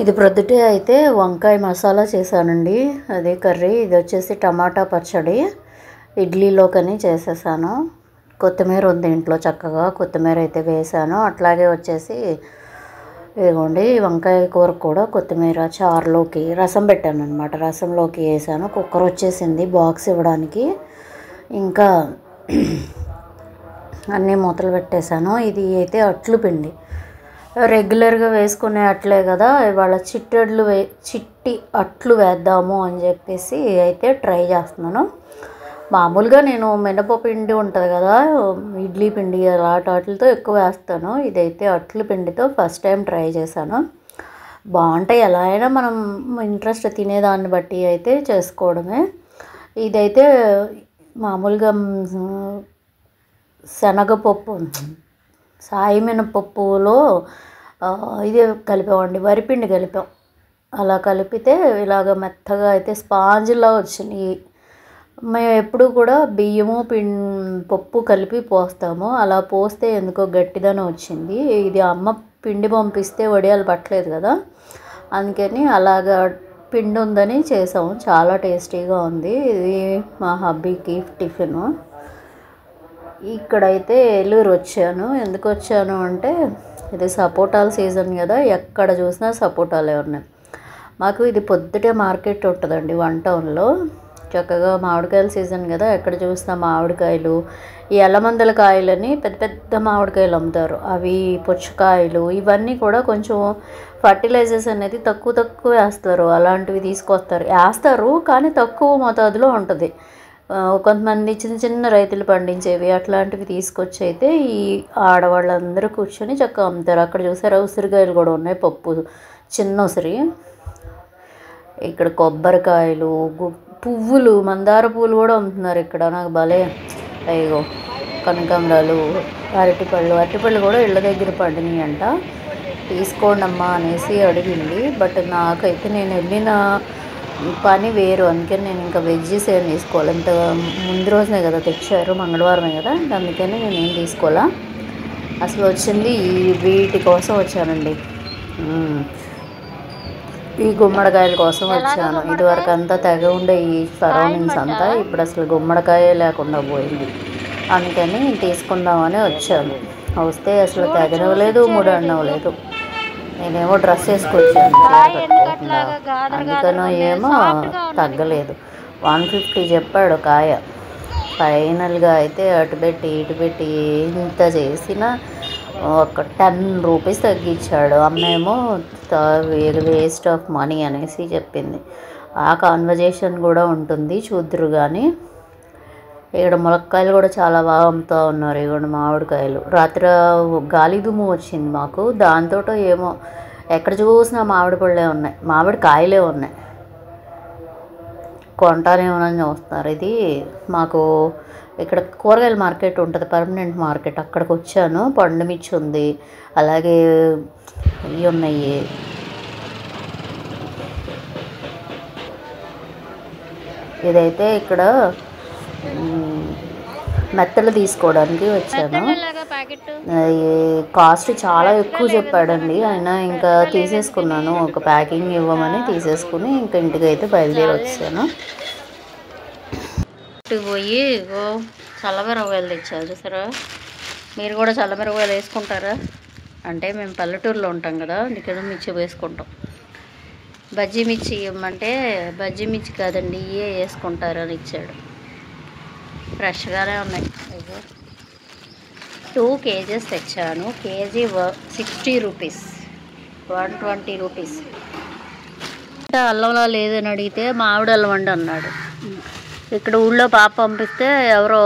ఇది ప్రొద్దుటే అయితే వంకాయ మసాలా చేశానండి, అదే కర్రీ. ఇది వచ్చేసి టమాటా పచ్చడి ఇడ్లీలోకని చేసేసాను. కొత్తిమీర ఉంది ఇంట్లో, చక్కగా కొత్తిమీర అయితే వేసాను. అట్లాగే వచ్చేసి ఇదిగోండి వంకాయ కూర కూడా కొత్తిమీర చారులోకి రసం పెట్టాను అనమాట, రసంలోకి వేసాను. కుక్కర్ వచ్చేసింది బాక్స్ ఇవ్వడానికి, ఇంకా అన్నీ మూతలు పెట్టేశాను. ఇది అయితే అట్లు పిండి, రెగ్యులర్గా వేసుకునే అట్లే కదా, ఇవాళ చిట్టి అట్లు వేద్దాము అని చెప్పేసి అయితే ట్రై చేస్తున్నాను. మామూలుగా నేను మినపపిండి ఉంటుంది కదా, ఇడ్లీ పిండి వాటితో ఎక్కువ వేస్తాను. ఇదైతే అట్లు పిండితో ఫస్ట్ టైం ట్రై చేశాను. బాగుంటాయి, ఎలా అయినా మనం ఇంట్రెస్ట్ తినేదాన్ని బట్టి అయితే చేసుకోవడమే. ఇదైతే మామూలుగా శనగపప్పు, సాయి మినపప్పులో ఇది కలిపామండి, వరిపిండి కలిపాం. అలా కలిపితే ఇలాగ మెత్తగా అయితే స్పాంజ్లా వచ్చినాయి. మేము ఎప్పుడు కూడా బియ్యము పప్పు కలిపి పోస్తాము, అలా పోస్తే ఎందుకో గట్టిదనం వచ్చింది. ఇది అమ్మ పిండి పంపిస్తే వడియాలు పట్టలేదు కదా, అందుకని అలాగా పిండి ఉందని చేసాము. చాలా టేస్టీగా ఉంది. ఇది మా హబ్బీకి టిఫిను. ఇక్కడైతే ఏలూరు వచ్చాను. ఎందుకు వచ్చాను అంటే, ఇది సపోటాల సీజన్ కదా, ఎక్కడ చూసినా సపోటాలే ఉన్నాయి. మాకు ఇది పొద్దుటే మార్కెట్ ఉంటుందండి 1 టౌన్లో. చక్కగా మామిడికాయల సీజన్ కదా, ఎక్కడ చూసినా మామిడికాయలు, ఈ ఎల్లమందల కాయలని పెద్ద పెద్ద మామిడికాయలు అమ్ముతారు, అవి పుచ్చకాయలు, ఇవన్నీ కూడా కొంచెం ఫర్టిలైజర్స్ అనేది తక్కువ వేస్తారు. అలాంటివి వేస్తారు కానీ తక్కువ మోతాదులో ఉంటుంది. కొంతమంది చిన్న చిన్న రైతులు పండించేవి అట్లాంటివి తీసుకొచ్చి అయితే ఈ ఆడవాళ్ళందరూ కూర్చొని చక్కగా అమ్ముతారు. అక్కడ చూసారా ఉసిరికాయలు కూడా ఉన్నాయి, పప్పు చిన్న ఉసిరి. ఇక్కడ కొబ్బరికాయలు, పువ్వులు, మందార పువ్వులు కూడా అమ్ముతున్నారు ఇక్కడ. నాకు భలే అయ్యో కనకాంబరాలు, అరటిపళ్ళు కూడా ఇళ్ళ దగ్గర పండినాయి అంట. తీసుకోండి అమ్మా అనేసి అడిగింది. బట్ నాకైతే నేను వెళ్ళిన పని వేరు, అందుకని నేను ఇంకా వెజ్జీస్ ఏం తీసుకోవాలి. ఇంత ముందు రోజునే కదా తెచ్చారు, మంగళవారమే కదా, అందుకని నేను ఏం తీసుకోవాలా. అసలు వచ్చింది వీటి కోసం వచ్చానండి, ఈ గుమ్మడికాయల కోసం వచ్చాను. ఇదివరకు అంతా తెగ ఉండే ఈ సరౌండింగ్స్ అంతా, ఇప్పుడు అసలు గుమ్మడికాయ లేకుండా పోయింది. అందుకని తీసుకుందామని వచ్చాను. వస్తే అసలు తెగనవ్వలేదు, ముడనవ్వలేదు. నేనేమో డ్రెస్ వేసుకొచ్చాను, అందుకనో ఏమో తగ్గలేదు. 150 చెప్పాడు కాయ. ఫైనల్గా అయితే అటు పెట్టి ఇంత చేసిన ఒక 10 రూపీస్ తగ్గించాడు. అమ్మేమో వేస్ట్ ఆఫ్ మనీ అనేసి చెప్పింది. ఆ కాన్వర్జేషన్ కూడా ఉంటుంది, చూద్దరు. కానీ ఇక్కడ ములక్కాయలు కూడా చాలా బాగా అమ్ముతూ ఉన్నారు. ఇక్కడ మామిడికాయలు, రాత్రి గాలి దుమ్ము వచ్చింది మాకు, దాంతో ఏమో ఎక్కడ చూసినా మామిడి పళ్ళే ఉన్నాయి, మామిడి కాయలే ఉన్నాయి. కొంటానేమోనని చూస్తున్నారు. ఇది మాకు ఇక్కడ కూరగాయల మార్కెట్ ఉంటుంది, పర్మనెంట్ మార్కెట్, అక్కడికి వచ్చాను. పండుమిర్చి ఉంది, అలాగే ఇవి ఉన్నాయి, ఇదైతే ఇక్కడ మెత్తలు తీసుకోవడానికి వచ్చాను. కాస్ట్ చాలా ఎక్కువ చెప్పాడండి ఆయన, ఇంకా తీసేసుకున్నాను. ఒక ప్యాకింగ్ ఇవ్వమని తీసేసుకుని ఇంకా ఇంటికి అయితే బయలుదేరి వచ్చాను. పోయి చల్లమిరపకాయలు తెచ్చారు చూసారా. మీరు కూడా చల్లమిరపకాయలు వేసుకుంటారా అంటే, మేము పల్లెటూరులో ఉంటాం కదా, అందుకని మిర్చి వేసుకుంటాం. బజ్జీ మిర్చి ఇవ్వమంటే, బజ్జీ మిర్చి కాదండి ఇవే వేసుకుంటారని ఇచ్చాడు. ఫ్రెష్గానే ఉన్నాయి. 2 kgs తెచ్చాను. KG 60 rupees, 120 rupees. అల్లంలా లేదని అడిగితే మామిడి అల్లం అండి అన్నాడు. ఇక్కడ ఊళ్ళో పాప పంపిస్తే ఎవరో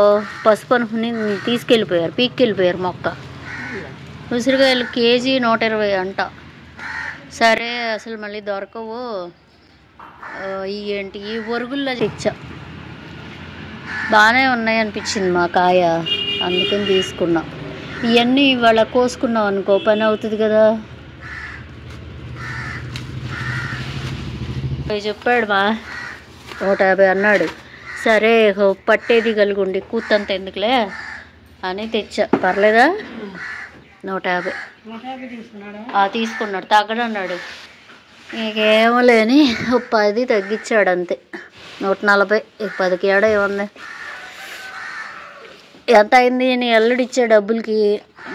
పసుపు అనుకుని తీసుకెళ్ళిపోయారు, పీక్కెళ్ళిపోయారు మొక్క. ఉసిరికాయలు కేజీ 120 అంట. సరే అసలు మళ్ళీ దొరకవు, ఏంటి ఈ ఒరుగుల్లో తెచ్చా. బాగానే ఉన్నాయి అనిపించింది మా కాయ, అందుకని తీసుకున్నాం. ఇవన్నీ ఇవాళ కోసుకున్నాం అనుకో పని అవుతుంది కదా. చెప్పాడు మా 150 అన్నాడు. సరే పట్టేది కలుగుండి కూతంత ఎందుకులే అని తెచ్చా. పర్లేదా? 150 తీసుకున్నాడు. తగ్గడన్నాడు. ఇంకేమో లేని 10 తగ్గించాడు అంతే. 140. 10కి ఏడా ఏముంది? ఎంత అయింది? నీ అల్లుడు ఇచ్చే డబ్బులకి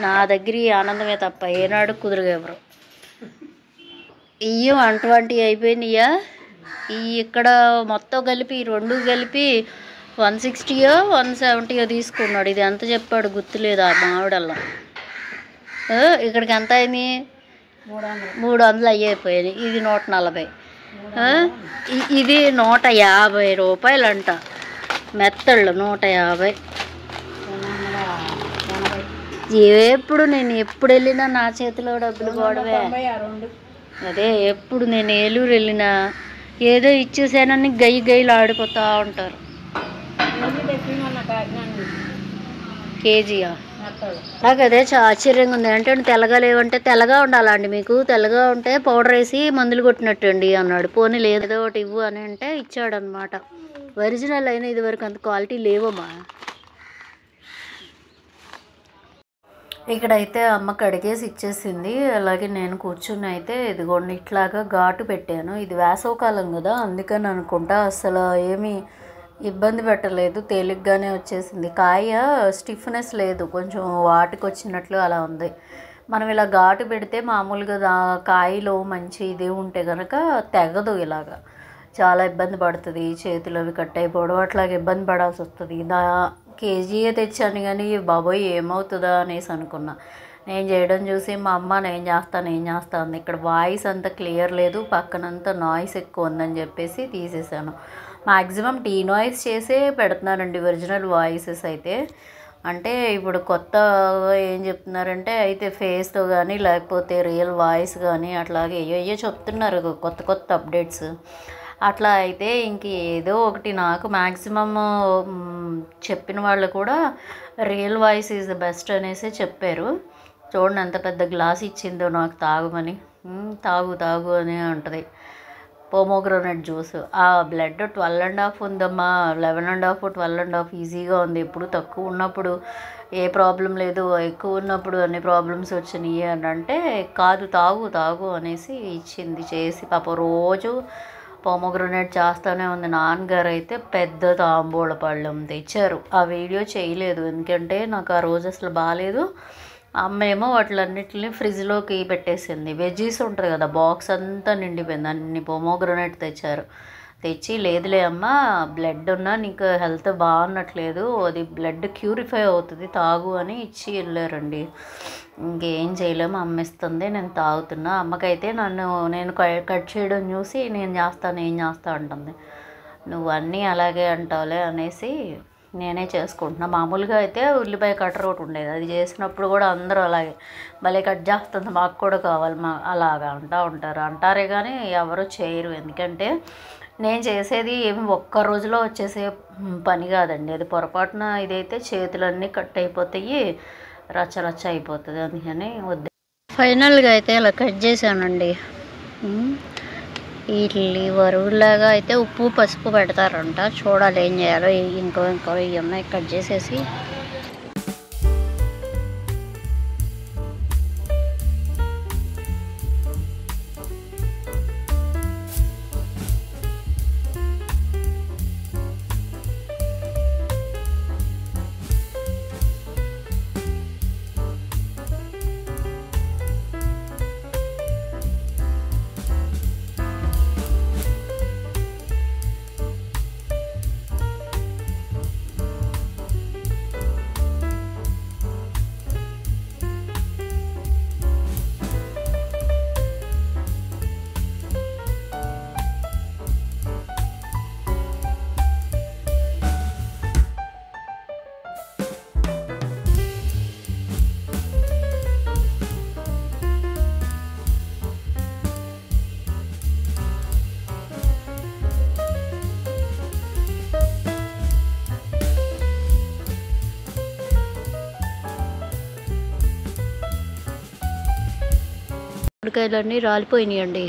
నా దగ్గర ఈ ఆనందమే తప్ప ఏనాడు కుదురుగా ఎవరు ఇయ్యం. 120 అయిపోయినాయా? ఈ ఇక్కడ మొత్తం కలిపి 2 కలిపి 160 170 తీసుకున్నాడు. ఇది ఎంత చెప్పాడు గుర్తులేదు ఆ మావిడల్లా. ఇక్కడికి ఎంత అయింది? 300 అయిపోయాయి. ఇది 140. ఇది 150 రూపాయలంట మెత్తళ్ళు. 150. ఎప్పుడు నేను ఎప్పుడు వెళ్ళినా నా చేతిలో డబ్బులు పోవడమే. అదే ఎప్పుడు నేను ఏలూరు వెళ్ళినా ఏదో ఇచ్చేసానని గయ్యలు ఆడిపోతూ ఉంటారు. కేజీయా? నాకు అదే ఆశ్చర్యంగా ఉంది. అంటే తెల్లగా లేవంటే తెల్లగా ఉండాలండి మీకు. తెల్లగా ఉంటే పౌడర్ వేసి మందులు కొట్టినట్టండి అన్నాడు. పోనీ లేదో ఒకటి ఇవ్వు అని అంటే ఇచ్చాడు అనమాట. ఒరిజినల్ అయినా ఇదివరకు అంత క్వాలిటీ లేవమ్మా. ఇక్కడైతే అమ్మ కడిగేసి ఇచ్చేసింది. అలాగే నేను కూర్చుని అయితే ఇదిగోండి ఇట్లాగా ఘాటు పెట్టాను. ఇది వేసవకాలం కదా అందుకని అనుకుంటా అసలు ఏమీ ఇబ్బంది పెట్టలేదు. తేలిగ్గానే వచ్చేసింది. కాయ స్టిఫ్నెస్ లేదు, కొంచెం వాటికి వచ్చినట్లు అలా ఉంది. మనం ఇలా ఘాటు పెడితే మామూలుగా కాయలో మంచి ఇది ఉంటే కనుక తెగదు. ఇలాగా చాలా ఇబ్బంది పడుతుంది. చేతులు అవి కట్ అయిపోవడం అట్లాగే ఇబ్బంది పడాల్సి వస్తుంది. కేజీయే తెచ్చాను కానీ బాబోయ్ ఏమవుతుందా అనేసి అనుకున్నా. నేను చేయడం చూసి మా అమ్మ నేను చేస్తాను. ఇక్కడ వాయిస్ అంత క్లియర్ లేదు, పక్కనంతా నాయిస్ ఎక్కువ ఉందని చెప్పేసి తీసేసాను. మ్యాక్సిమం నాయిస్ చేసే పెడుతున్నానండి ఒరిజినల్ వాయిసెస్ అయితే. అంటే ఇప్పుడు కొత్త ఏం చెప్తున్నారంటే అయితే ఫేస్తో కానీ లేకపోతే రియల్ వాయిస్ కానీ అట్లాగే ఏయో చెప్తున్నారు కొత్త అప్డేట్స్. అట్లా అయితే ఇంక ఏదో ఒకటి నాకు మ్యాక్సిమమ్ చెప్పిన వాళ్ళు కూడా real voice is the best అనేసి చెప్పారు. చూడండి ఎంత పెద్ద గ్లాస్ ఇచ్చిందో నాకు తాగమని. తాగు అని ఉంటుంది. Pomegranate juice. ఆ బ్లడ్ 12.5 ఉందమ్మా. 11.5 12.5 ఈజీగా ఉంది. ఎప్పుడు తక్కువ ఉన్నప్పుడు ఏ ప్రాబ్లం లేదు, ఎక్కువ ఉన్నప్పుడు అన్ని ప్రాబ్లమ్స్ వచ్చినాయి అని అంటే కాదు తాగు అనేసి ఇచ్చింది చేసి. పాప రోజు పోమోగ్రానైట్ చేస్తూనే ఉంది. నాన్నగారు అయితే పెద్ద తాంబూల పళ్ళెం తెచ్చారు. ఆ వీడియో చేయలేదు ఎందుకంటే నాకు ఆ రోజు అసలు బాగాలేదు. అమ్మ ఏమో వాటిలన్నిటిని ఫ్రిడ్జ్లోకి పెట్టేసింది. వెజ్జీస్ ఉంటుంది కదా బాక్స్ అంతా నిండిపోయింది. అన్ని పోమోగ్రానైట్ తెచ్చారు. తెచ్చి లేదులే అమ్మ బ్లడ్ ఉన్నా నీకు హెల్త్ బాగున్నట్లేదు, అది బ్లడ్ క్యూరిఫై అవుతుంది తాగు అని ఇచ్చి వెళ్ళారండి. ఇంకేం చేయలేము, అమ్మ ఇస్తుంది నేను తాగుతున్నా. అమ్మకైతే నేను కట్ చేయడం చూసి నేను చేస్తా అంటుంది. నువ్వు అన్నీ అలాగే అంటావులే అనేసి నేనే చేసుకుంటున్నా. మామూలుగా అయితే ఉల్లిపాయ కట్టర్ ఒకటి ఉండేది, అది చేసినప్పుడు కూడా అందరూ అలాగే భలే కట్ చేస్తుంది మాకు కూడా కావాలి అలాగా అంటారే కానీ ఎవరు చేయరు. ఎందుకంటే నేను చేసేది ఏమి ఒక్క రోజులో వచ్చేసే పని కాదండి. అది పొరపాటున ఇదైతే చేతులన్నీ కట్ అయిపోతాయి, రచ్చ అయిపోతుంది. అందుకని వద్దు. ఫైనల్గా అయితే ఇలా కట్ చేశానండి. వీటి వరువులాగా అయితే ఉప్పు పసుపు పెడతారంట. చూడాలి ఏం చేయాలో. ఇంకో ఇవి ఉన్నాయి కట్ చేసేసి. ఉడికాయలన్నీ రాలిపోయినాయండి.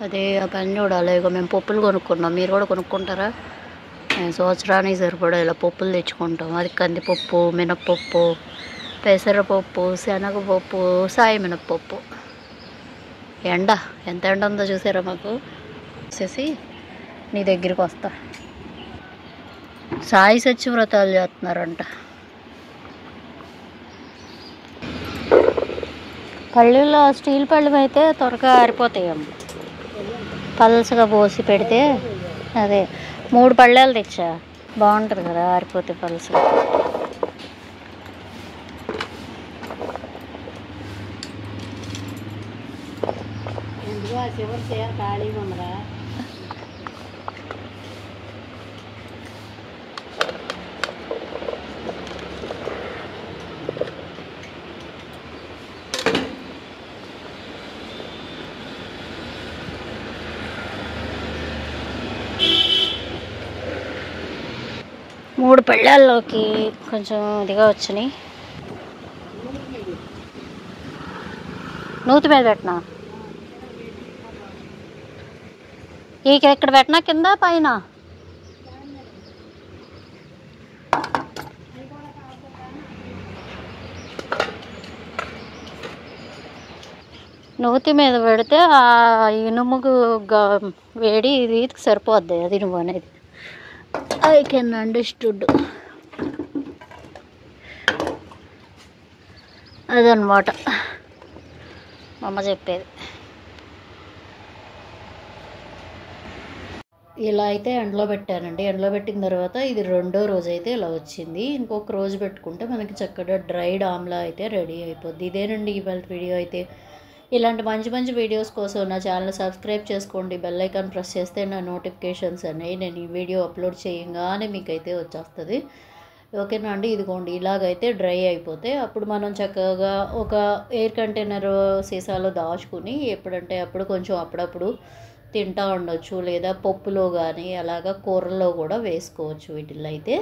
అదే ఆ పని చూడాలి. ఇక మేము పప్పులు కొనుక్కున్నాం, మీరు కూడా కొనుక్కుంటారా? మేము సంవత్సరానికి సరిపడా ఇలా పప్పులు తెచ్చుకుంటాం. అది కందిపప్పు, మినప్పప్పు, పెసరపప్పు, శనగపప్పు, సాయి మినప్పప్పు. ఎండ ఎంత ఎండ ఉందో చూసారా మాకు. వచ్చేసి నీ దగ్గరికి వస్తా. సాయి సచ్చి వ్రతాలు చేస్తున్నారంట. పళ్ళుల్లో స్టీల్ పళ్ళు అయితే త్వరగా ఆరిపోతాయమ్మ. పల్సగా పోసి పెడితే అదే 3 పళ్ళాలు తెచ్చా, బాగుంటుంది కదా ఆరిపోతే పల్సగా. చివరి చేయాలి ఖాళీగా ఉందా. మూడు పళ్ళాల్లోకి కొంచెం ఇదిగా వచ్చినాయి. నూతి మీద పెట్టినా ఇక్కడ పెట్టినా కింద పైన నూతి మీద పెడితే ఆ ఇనుముకు వేడి ఇది సరిపోద్ది. అది ఇనుము అనేది ఐ కెన్ అండర్స్టూడ్. అదనమాట మా అమ్మ చెప్పేది. ఇలా అయితే ఎండలో పెట్టానండి. ఎండలో పెట్టిన తర్వాత ఇది 2వ రోజు అయితే ఇలా వచ్చింది. ఇంకొక రోజు పెట్టుకుంటే మనకి చక్కగా డ్రైడ్ ఆమ్లా అయితే రెడీ అయిపోద్ది. ఇదేనండి ఇవాళ వీడియో అయితే. ఇలాంటి మంచి మంచి వీడియోస్ కోసం నా ఛానల్ సబ్స్క్రైబ్ చేసుకోండి. బెల్ ఐకాన్ ప్రెస్ చేస్తే నా నోటిఫికేషన్స్ అనేవి నేను ఈ వీడియో అప్లోడ్ చేయగానే మీకైతే వచ్చేస్తుంది. ఓకేనా అండి. ఇదిగోండి ఇలాగైతే డ్రై అయిపోతే అప్పుడు మనం చక్కగా ఒక ఎయిర్ కంటైనర్ సీసాలో దాచుకుని ఎప్పుడంటే అప్పుడు కొంచెం అప్పుడప్పుడు తింటూ ఉండొచ్చు. లేదా పప్పులో కానీ అలాగా కూరల్లో కూడా వేసుకోవచ్చు. వీటిల్లో అయితే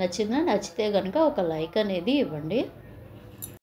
నచ్చితే కనుక ఒక లైక్ అనేది ఇవ్వండి.